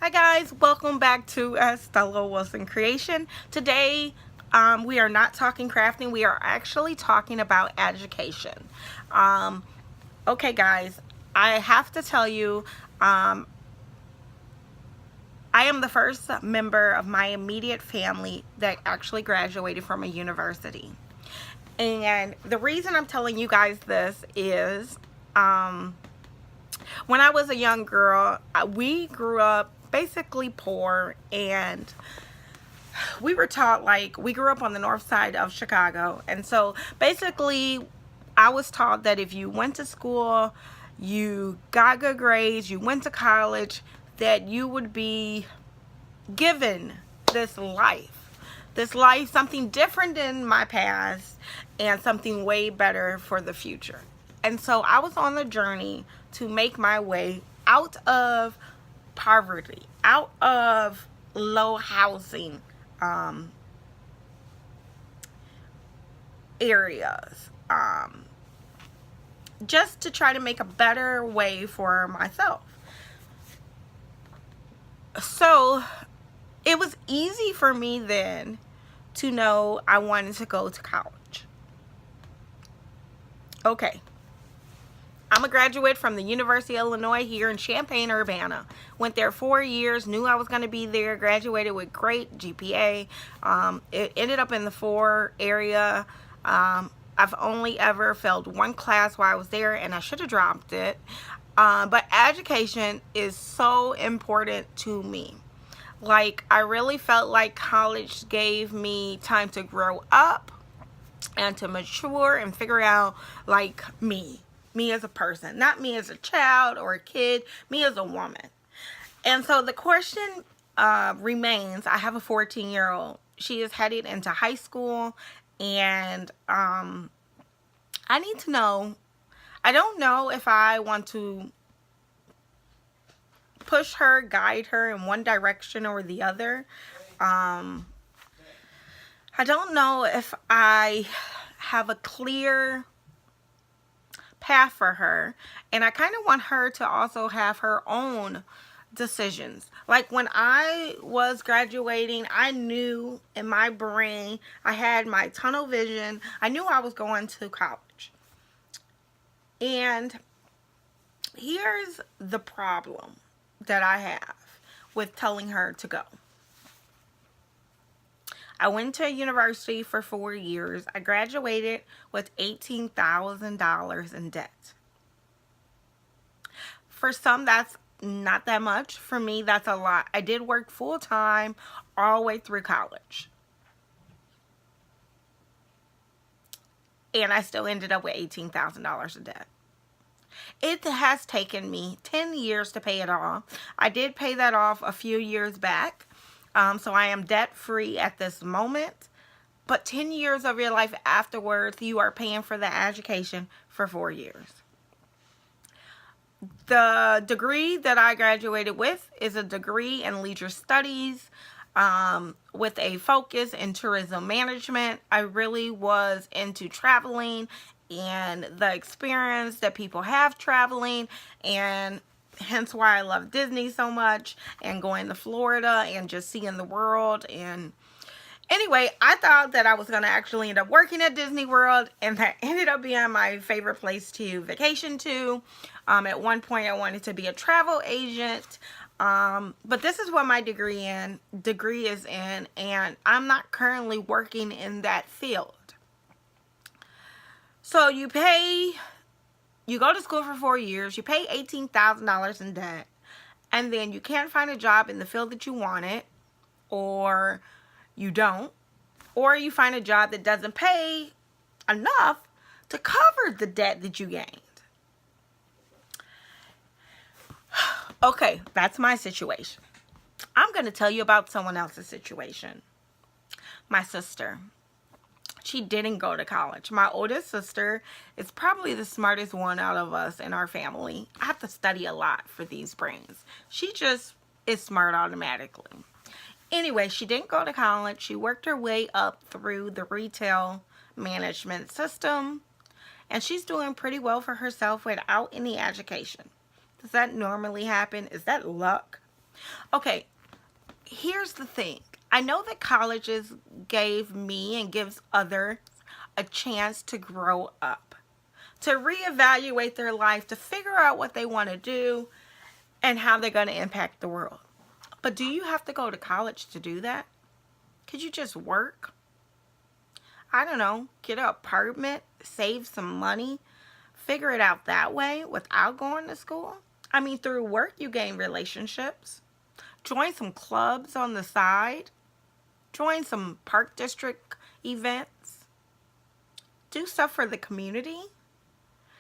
Hi guys, welcome back to Stella Wilson Creation. Today we are not talking crafting, we are actually talking about education. Um, okay guys, I have to tell you, I am the first member of my immediate family that actually graduated from a university. And the reason I'm telling you guys this is when I was a young girl, we grew up basically poor, and we were taught, like, we grew up on the north side of Chicago, and so basically I was taught that if you went to school, you got good grades, you went to college, that you would be given this life, something different in my past and something way better for the future. And so I was on the journey to make my way out of poverty, out of low housing areas, just to try to make a better way for myself. So it was easy for me then to know I wanted to go to college. Okay, I'm a graduate from the University of Illinois here in Champaign-Urbana. Went there 4 years, knew I was going to be there, graduated with great GPA. It ended up in the 4 area. I've only ever failed one class while I was there, and I should have dropped it. But education is so important to me. Like, I really felt like college gave me time to grow up and to mature and figure out, like, me as a person, not me as a child or a kid, me as a woman. And so the question remains. I have a 14-year-old. She is headed into high school, and I need to know. I don't know if I want to push her, guide her in one direction or the other. I don't know if I have a clear path for her, and I kind of want her to also have her own decisions. Like, when I was graduating, I knew in my brain, I had my tunnel vision. I knew I was going to college. And here's the problem that I have with telling her to go. I went to a university for 4 years. I graduated with $18,000 in debt. For some, that's not that much. For me, that's a lot. I did work full time all the way through college, and I still ended up with $18,000 in debt. It has taken me 10 years to pay it off. I did pay that off a few years back. So I am debt free at this moment. But 10 years of your life afterwards, you are paying for the education for 4 years. The degree that I graduated with is a degree in leisure studies, with a focus in tourism management. I really was into traveling and the experience that people have traveling, and hence why I love Disney so much, and going to Florida and just seeing the world. And anyway, I thought that I was going to actually end up working at Disney World, and that ended up being my favorite place to vacation to. At one point, I wanted to be a travel agent. But this is what my degree is in, and I'm not currently working in that field. So you go to school for 4 years, you pay $18,000 in debt, and then you can't find a job in the field that you wanted, or you don't, or you find a job that doesn't pay enough to cover the debt that you gained. Okay, that's my situation. I'm going to tell you about someone else's situation. My sister. She didn't go to college. My oldest sister is probably the smartest one out of us in our family. I have to study a lot for these brains. She just is smart automatically. Anyway, she didn't go to college. She worked her way up through the retail management system, and she's doing pretty well for herself without any education. Does that normally happen? Is that luck? Okay, here's the thing. I know that colleges gave me and gives others a chance to grow up, to reevaluate their life, to figure out what they want to do and how they're going to impact the world. But do you have to go to college to do that? Could you just work? I don't know, get an apartment, save some money, figure it out that way without going to school? I mean, through work you gain relationships. Join some clubs on the side. Join some park district events. Do stuff for the community.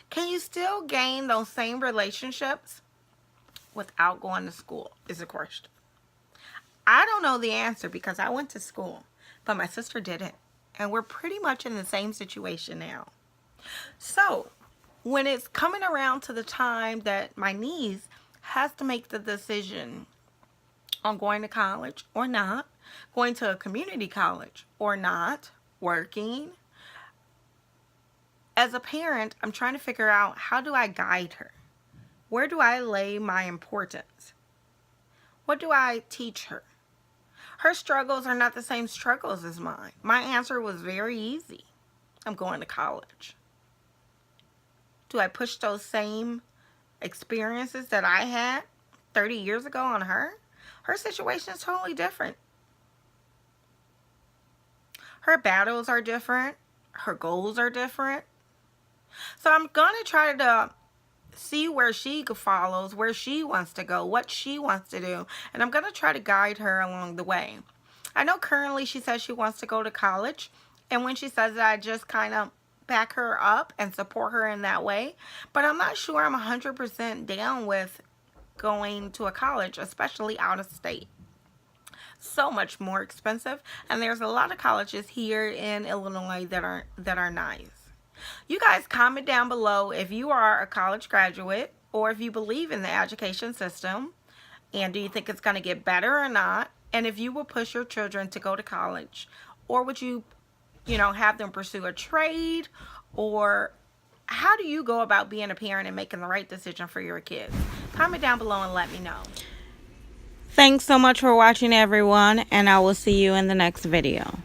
Can you still gain those same relationships without going to school is the question. I don't know the answer because I went to school, but my sister didn't. And we're pretty much in the same situation now. So, when it's coming around to the time that my niece has to make the decision on going to college or not, going to a community college or not, working, as a parent, I'm trying to figure out, how do I guide her? Where do I lay my importance? What do I teach her? Her struggles are not the same struggles as mine. My answer was very easy. I'm going to college. Do I push those same experiences that I had 30 years ago on her? Her situation is totally different. Her battles are different. Her goals are different. So I'm going to try to see where she follows, where she wants to go, what she wants to do. And I'm going to try to guide her along the way. I know currently she says she wants to go to college. And when she says that, I just kind of back her up and support her in that way. But I'm not sure I'm 100% down with going to a college, especially out of state. So much more expensive. And there's a lot of colleges here in Illinois that are nice. You guys comment down below if you are a college graduate or if you believe in the education system, and do you think it's going to get better or not, and if you will push your children to go to college, or would you have them pursue a trade, or how do you go about being a parent and making the right decision for your kids? Comment down below and let me know. Thanks so much for watching, everyone, and I will see you in the next video.